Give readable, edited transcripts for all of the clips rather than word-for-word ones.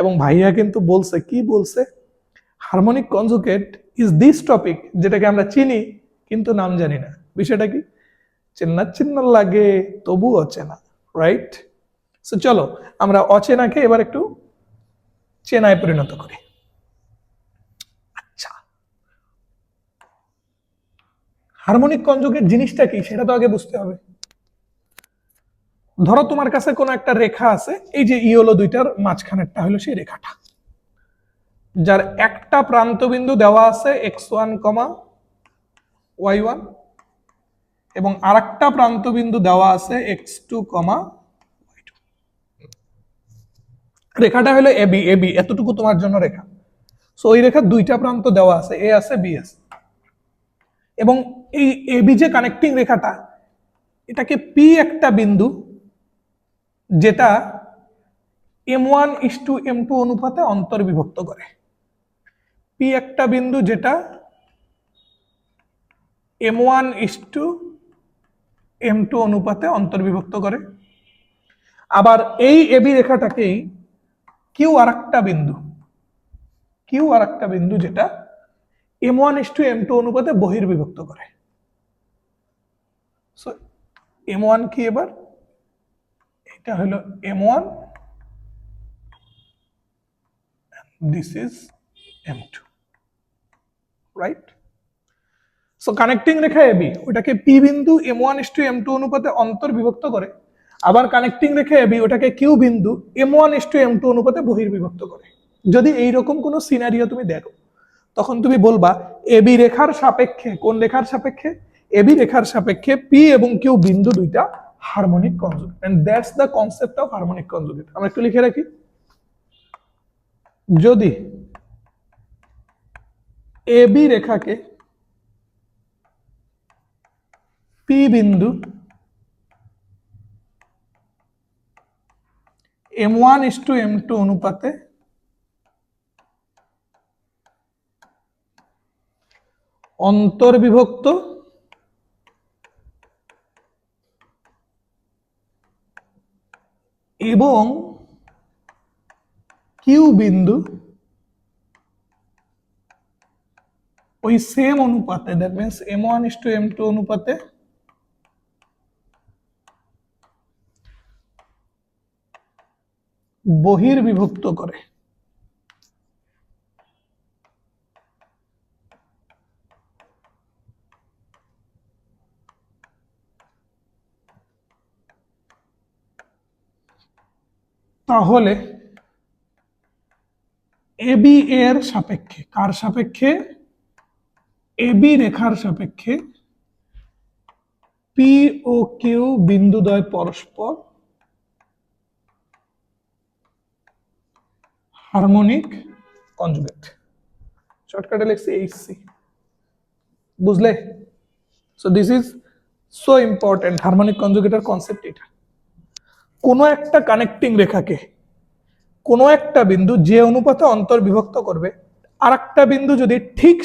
এবং ভাইয়া কিন্তু বলছে, কি বলছে, harmonic conjugate is this topic, যেটাকে আমরা চিনি কিন্তু নাম জানি না। বিষয়টা কি? চেনা চেনা লাগে তবু অচেনা, রাইট? সো চলো আমরা অচেনাকে এবার একটু চেনায় পরিণত করি। আচ্ছা, হারমোনিক কনজুগেট জিনিসটা কি সেটা তো আগে বুঝতে হবে। ধরো তোমার কাছে কোনো একটা রেখা আছে, এই যে ইয়েলো দুইটার মাঝখানেরটা হলো সেই রেখাটা, যার একটা প্রান্তবিন্দু দেওয়া আছে x1, y1 এবং আরেকটা প্রান্তবিন্দু দেওয়া আছে x2, y2। রেখাটা হলো এবি, এবি এতটুকু তোমার জন্য রেখা। সো ওই রেখার দুইটা প্রান্ত দেওয়া আছে, এ আছে, বি আছে, এবং এই এবি যে কানেক্টিং রেখাটা, এটাকে পি একটা বিন্দু, যেটা m1:m2 অনুপাতে অন্তর্বিভক্ত করে। পি একটা বিন্দু যেটা m1:m2 অনুপাতে অন্তর্বিভক্ত করে। আবার এই এবি রেখাটাকেই কিউ আরেকটা বিন্দু যেটা m1:m2 অনুপাতে বহির্বিভক্ত করে। সো m1 কি, এবার এটা হলো m1, this is m2, right? So connecting রেখা এবি ওটাকে পি বিন্দু m1:m2 অনুপাতে অন্তর্বিভক্ত করে, আবার কানেক্টিং রেখা এবি ওটাকে কিউ বিন্দু m1:m2 অনুপাতে বহির্বিভক্ত করে। যদি এইরকম কোনো সিনারিও তুমি দেখো, তখন তুমি বলবা এবি রেখার সাপেক্ষে, কোন রেখার সাপেক্ষে? এবি রেখার সাপেক্ষে পি এবং কিউ বিন্দু দুইটা harmonic conjugate, and that's the concept of harmonic conjugate. আমরা একটু লিখে রাখি, যদি এবি রেখাকে পি বিন্দু m1:m2 অনুপাতে অন্তর্বিভক্ত এবং কিউ বিন্দু ওই সেম অনুপাতে, দ্যাট মিন্স m1:m2 অনুপাতে বহির্বিভক্ত করে। তাহলে এবি এর সাপেক্ষে, কার সাপেক্ষে? এবি রেখার সাপেক্ষে পি ও কিউ বিন্দুদ্বয় পরস্পর হারমোনিক কনজুগেট। শর্টকাটে লিখছি এইচসি, বুঝলে? So this is so important, harmonic কনজুগেটের কনসেপ্ট এটা। কোনো একটা কানেক্টিং রেখাকে কোনো একটা বিন্দু যে অনুপাতে অন্তর্বিভক্ত করবে, আর একটা বিন্দু যদি ঠিক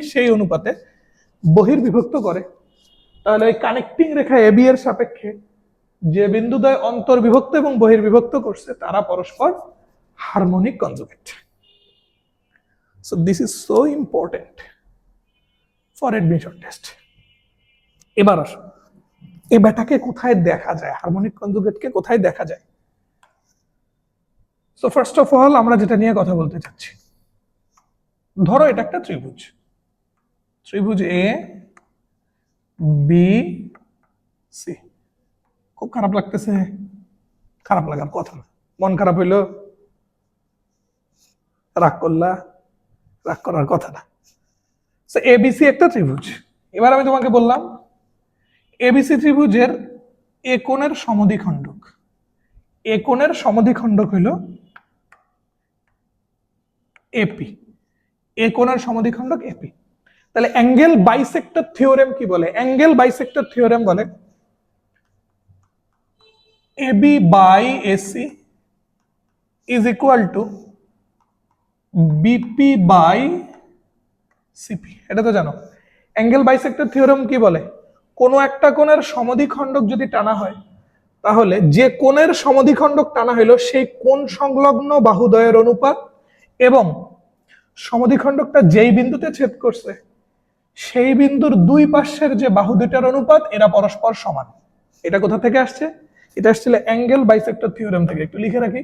সেই অনুপাতে বহির্বিভক্ত করে, তাহলে এই কানেক্টিং রেখা এবি এর সাপেক্ষে যে বিন্দুদ্বয় অন্তর্বিভক্ত এবং বহির্বিভক্ত করছে তারা পরস্পর harmonic conjugate. So this is so important for admission test. এবার আসো, এই ব্যাটাকে কোথায় দেখা যায়, হারমোনিক কনজুগেটকে কোথায় দেখা যায়? সো ফার্স্ট অফ অল আমরা যেটা নিয়ে কথা বলতে চাচ্ছি, ধরো এটা একটা ত্রিভুজ এ বি সি। খুব খারাপ লাগতেছে? খারাপ লাগার কথা না, মন খারাপ হইলো, রাগ করলা, রাগ করার কথা না। এবিসি একটা ত্রিভুজ। এবার আমি তোমাকে বললাম এবিসি ত্রিভুজের এ কোণের সমদ্বিখণ্ডক, এ কোণের সমদ্বিখণ্ডক হইল এপি, এ কোণের সমদ্বিখণ্ডক এপি। তাহলে অ্যাঙ্গেল বাইসেক্টর থিওরেম কি বলে? অ্যাঙ্গেল বাইসেক্টর থিওরেম বলে AB by AC is equal to BP by CP. এটা তো জানো। অ্যাঙ্গেল বাইসেক্টর থিওরেম কি বলে? কোনো একটা কোণের সমদ্বিখণ্ডক যদি টানা হয়, তাহলে যে কোণের সমদ্বিখণ্ডক টানা হইল সেই কোণ সংলগ্ন বাহুদ্বয়ের অনুপাত এবং সমদ্বিখণ্ডকটা যেই বিন্দুতে ছেদ করছে সেই বিন্দুর দুই পাশের যে বাহু দুইটার অনুপাত এরা পরস্পর সমান। এটা কোথা থেকে আসছে? এটা আসছিল অ্যাঙ্গেল বাইসেক্টর থিওরেম থেকে। একটু লিখে রাখি,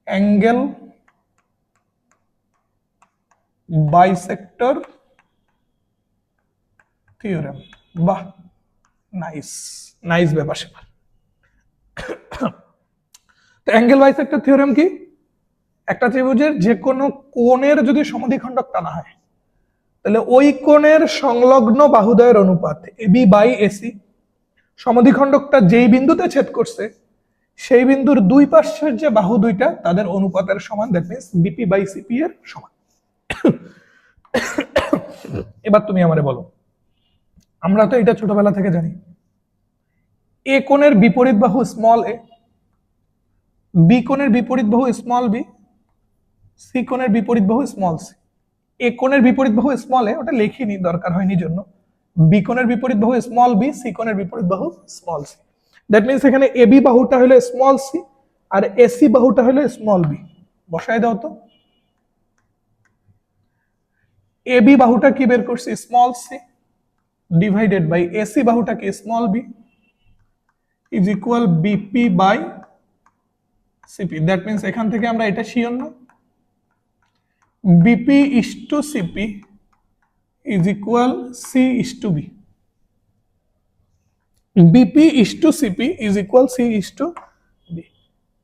অ্যাঙ্গেল বাইসেক্টর থিওরেম। বাহ, নাইস নাইস ব্যাপার স্যাপার। তো অ্যাঙ্গেল বাইসেক্টর থিওরেম কি? একটা ত্রিভুজের যে কোনো কোণের যদি সমদ্বিখণ্ডক টানা হয় তাহলে ওই কোণের সংলগ্ন বাহুদ্বয়ের অনুপাত এবি বাই এসি, সমদ্বিখণ্ডকটা যেই বিন্দুতে ছেদ করছে সেই বিন্দুর দুই পাশের যে বাহু দুইটা তাদের অনুপাতের সমান, that means BP by CP এর সমান। এবার তুমি আমারে বলো, আমরা তো এটা ছোটবেলা থেকে জানি, এ কোণের বিপরীত বাহু স্মল এ, বি কোণের বিপরীত বাহু স্মল বি, সি কোণের বিপরীত বাহু স্মল সি। এ কোণের বিপরীত বাহু স্মল এ, ওটা লিখিনি, দরকার হয়নি জন্য। বি কোণের বিপরীত বাহু স্মল বি, সি কোণের বিপরীত বাহু স্মল সি। দ্যাট মিন্স এখানে এবি বাহুটা হলো স্মল সি আর এসি বাহুটা হলো স্মল বি। বসাই দাও তো। এবি বাহুটা কি বের করছি? Small C divided by AC বাহুটা কি? Small B is equal BP by CP. That means এখান থেকে আমরা এটা শিওর না, BP is to CP is equal C is to B. BP is to CP is equal C is to B.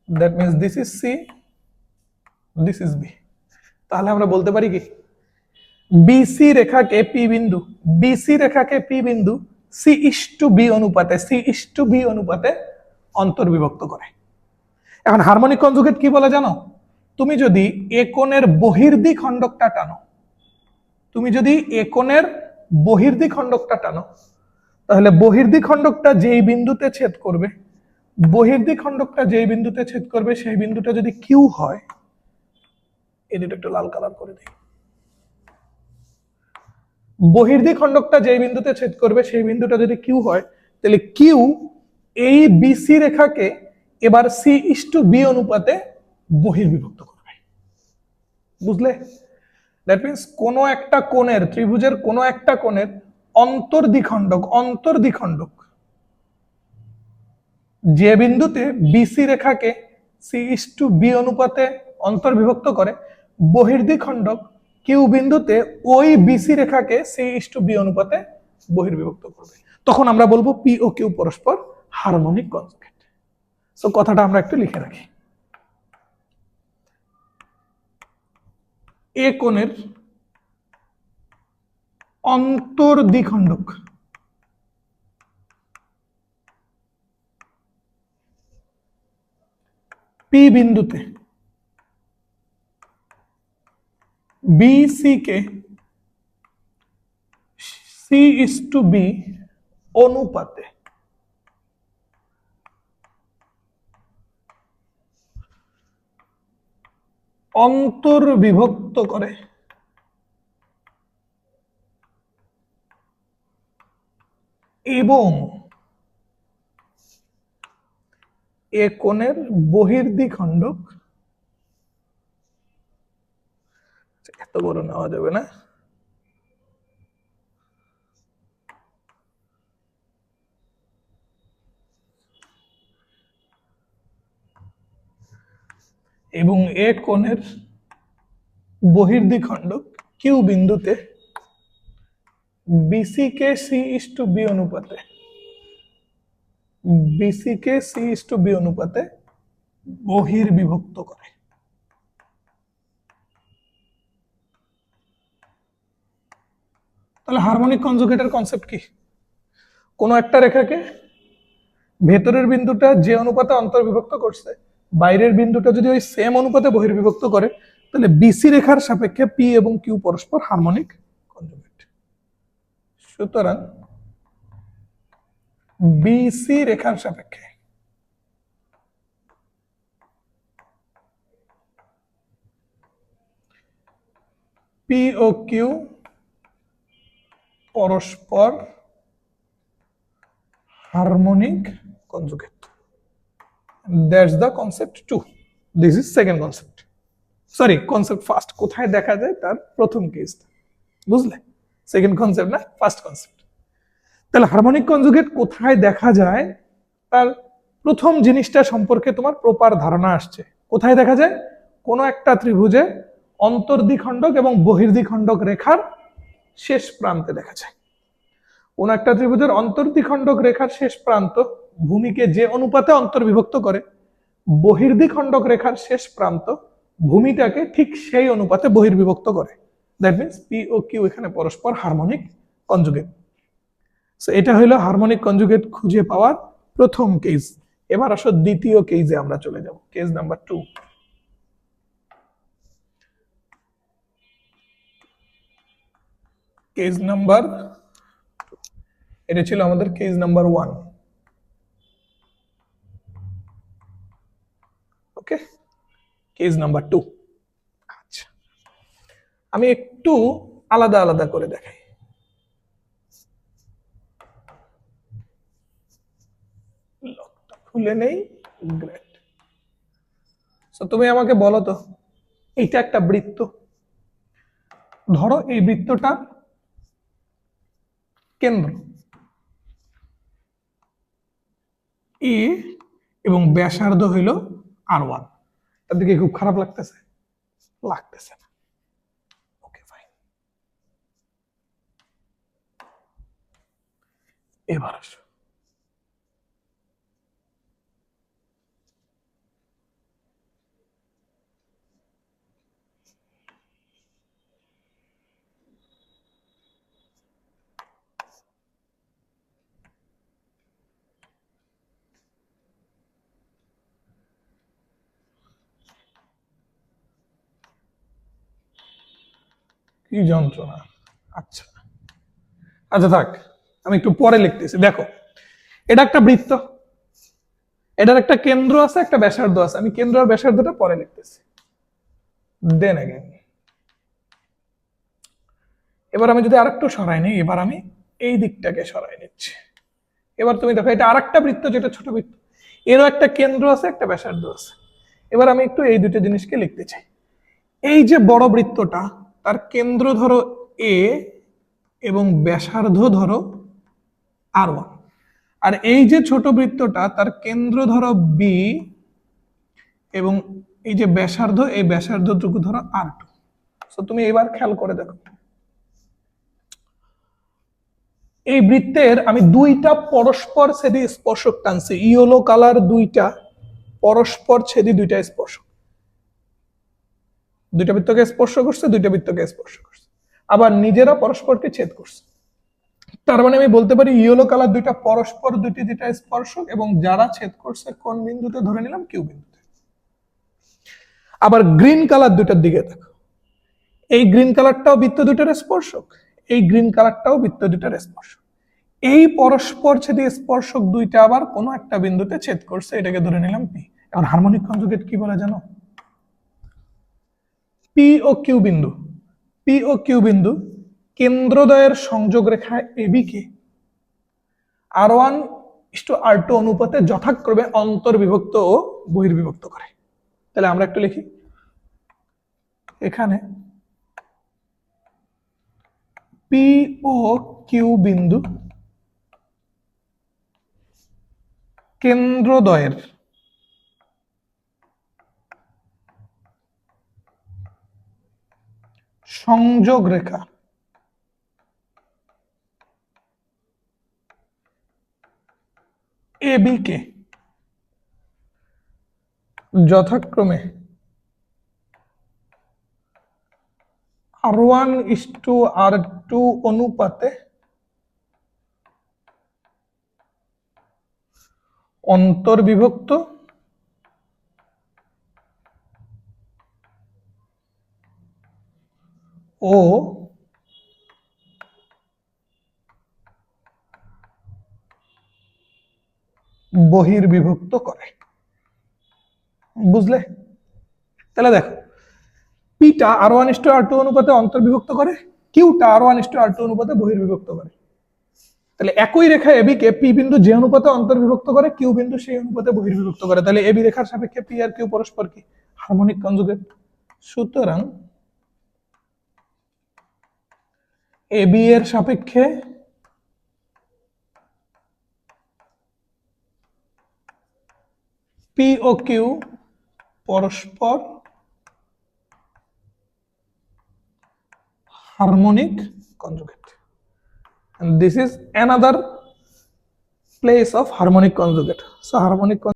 That means this is C, this is B. তাহলে আমরা বলতে পারি কি BC রেখাকে P বিন্দু, BC রেখাকে P বিন্দু C is to B অনুপাতে, C is to B অনুপাতে অন্তর্বিভক্ত করে। এখন হারমোনিক কনজুগেট কি বলে জানো? তুমি যদি এ কোণের বহির্দ্বিখণ্ডকটা টানো, তুমি যদি এ কোণের বহির্দ্বিখণ্ডকটা টানো তাহলে বহির্দ্বিখণ্ডকটা যেই বিন্দুতে ছেদ করবে, বহির্দ্বিখণ্ডকটা যেই বিন্দুতে ছেদ করবে সেই বিন্দুটা যদি কিউ হয়, এই দুটো একটু লাল কালার করে দিই, বহির্দ্বিখণ্ডকটা যেই বিন্দুতে ছেদ করবে সেই বিন্দুটা যদি কিউ হয় তাহলে কিউ এই বিসি রেখাকে এবার সি ইস টু বি অনুপাতে বহির্বিভক্ত করবে। বুঝলে? দ্যাট মিন্স কোনো একটা কোণের, ত্রিভুজের কোনো একটা কোণের অন্তর্দ্বিখণ্ডক যে বিন্দুতে বিসি রেখাকে সি ইস টু বি অনুপাতে অন্তর্বিভক্ত করে, বহির্দ্বিখণ্ডক কিউ বিন্দুতে ওই বিসি রেখাকে সি ইস টু বি অনুপাতে বহির্বিভক্ত করবে। তখন আমরা বলবো পি ও কিউ পরস্পর হারমোনিক কনজুগেট। সো কথাটা আমরা একটু লিখে রাখি, এ কোণের অন্তর্দ্বিখণ্ডক পি বিন্দুতে বিসি কে সি ইস টু বি অনুপাতে অন্তর্বিভক্ত করে এবং এ কোণের বহির্দ্বিখণ্ডক, এত বড় নেওয়া যাবে না, এবং এ কোণের বহির্দ্বিখণ্ডক কিউ বিন্দুতে বিসি কে সি ইস টু বি অনুপাতে, বিসি কে সি ইস টু বি অনুপাতে বহির্বিভক্ত করে। তাহলে হারমোনিক কনজুগেটের কনসেপ্ট কি? কোন একটা রেখাকে ভেতরের বিন্দুটা যে অনুপাতে অন্তর্বিভক্ত করছে, বাইরের বিন্দুটা যদি ওই সেম অনুপাতে বহির্বিভক্ত করে তাহলে বিসি রেখার সাপেক্ষে পি এবং কিউ পরস্পর হারমোনিক কনজুগেট। সুতরাং বিসি রেখার সাপেক্ষে পি ও কিউ পরস্পর harmonic conjugate. That's the concept 2. This is second concept. Sorry, concept first. কোথায় দেখা যায় তার প্রথম কেস, বুঝলে? সেকেন্ড কনসেপ্ট না, ফার্স্ট কনসেপ্ট। তাহলে হারমোনিক কনজুগেট কোথায় দেখা যায় তার প্রথম জিনিসটা সম্পর্কে তোমার প্রপার ধারণা আসছে। কোথায় দেখা যায়? কোনো একটা ত্রিভুজে অন্তর্দ্বিখণ্ডক এবং বহির্দ্বিখণ্ডক রেখার শেষ প্রান্তে দেখা যায়। কোন একটা ত্রিভুজের অন্তর্দ্বিখণ্ডক রেখার শেষ প্রান্ত ভূমিকে যে অনুপাতে অন্তর্বিভক্ত করে, বহির্দ্বিখণ্ডক রেখার শেষ প্রান্ত ভূমিটাকে ঠিক সেই অনুপাতে বহির্বিভক্ত করে। দ্যাট মিনস পি ও কিউ এখানে পরস্পর হারমোনিক কনজুগেট। সো এটা হলো হারমোনিক কনজুগেট খুঁজে পাওয়ার প্রথম কেস। এবার আসো দ্বিতীয় কেসে আমরা চলে যাব, কেস নাম্বার 2। কেস নাম্বার, এটা ছিল আমাদের কেস নাম্বার 1। ওকে, কেস নাম্বার 2। আচ্ছা, আমি একটু আলাদা আলাদা করে দেখাই। লকটা খুলে নেই। গ্রেট। সো তুমি আমাকে বলো তো, এইটা একটা বৃত্ত। ধরো এই বৃত্তটা কেন্দ্র এ এবং ব্যাসার্ধ হইল R1। তার দিকে খুব খারাপ লাগতেছে? লাগতেছে না। ওকে, ফাইন। এবার আসো, কি যন্ত্রণা। আচ্ছা আচ্ছা থাক, আমি একটু পরে লিখতেছি। দেখো, এটা একটা বৃত্ত, এটার একটা কেন্দ্র আছে, একটা ব্যাসার্ধ আছে। আমি কেন্দ্র আর ব্যাসার্ধটা পরে লিখতেছি। দেন अगेन, এবার আমি যদি আরেকটু সরাই নিই, এবার আমি এই দিকটাকে সরাই নিচ্ছি। এবার তুমি দেখো, এটা আরেকটা বৃত্ত, যেটা ছোট বৃত্ত, এরও একটা কেন্দ্র আছে, একটা ব্যাসার্ধ আছে। এবার আমি একটু এই দুটো জিনিসকে লিখতে চাই। এই যে বড় বৃত্তটা, তার কেন্দ্র ধরো এ এবং ব্যাসার্ধ ধরো R1। আর এই যে ছোট বৃত্তটা, তার কেন্দ্র ধরো বি এবং এই যে ব্যাসার্ধ, এই ব্যাসার্ধটুকু ধরো R2। তো তুমি এবার খেয়াল করে দেখো, এই বৃত্তের আমি দুইটা পরস্পর ছেদি স্পর্শক টানছি। ইয়েলো কালার দুইটা পরস্পর ছেদি দুইটা স্পর্শক, দুইটা বৃত্তকে স্পর্শ করছে, দুইটা বৃত্তকে স্পর্শ করছে, আবার নিজেরা পরস্পরকে ছেদ করছে। তার মানে আমি বলতে পারি ইয়েলো কালার দুইটা পরস্পর দুইটা স্পর্শক, এবং যারা ছেদ করছে কোন বিন্দুতে ধরে নিলাম? কিউ বিন্দুতে। আবার গ্রিন কালার দুইটার দিকে দেখো, এই গ্রিন কালারটাও বৃত্ত দুইটার স্পর্শক, এই গ্রিন কালারটাও বৃত্ত দুইটার স্পর্শক। এই পরস্পর ছেদি স্পর্শক দুইটা আবার কোনো একটা বিন্দুতে ছেদ করছে, এটাকে ধরে নিলাম পি। এখন হারমোনিক কনজুগেট কি বলে জানো? পি ও কিউ বিন্দু, পি ও কিউ বিন্দু কেন্দ্রদ্বয়ের সংযোগ রেখা এবি কে R1:R2 অনুপাতে যথাক্রমে অন্তর্বিভক্ত ও বহির্বিভক্ত করে। তাহলে আমরা একটু লিখি, এখানে পি ও কিউ বিন্দু কেন্দ্রদ্বয়ের সংযোগ রেখা এবি কে যথাক্রমে R1:R2 অনুপাতে অন্তর্বিভক্ত ও বহির্বিভক্ত করে। বুঝলে? তাহলে দেখো, পিটা R1:R2 অনুপাতে অন্তর্বিভক্ত করে, কিউটা R1:R2 অনুপাতে বহির্বিভক্ত করে। তাহলে একই রেখা এবি কে পি বিন্দু যে অনুপাতে অন্তর্বিভক্ত করে কিউ বিন্দু সেই অনুপাতে বহির্বিভক্ত করে, তাহলে এবি রেখার সাপেক্ষে পি আর কিউ পরস্পর কি হারমোনিক কনজুগেট। সুতরাং এবি এর সাপেক্ষে পি ও কিউ পরস্পর harmonic conjugate, and this is another place of harmonic conjugate. So harmonic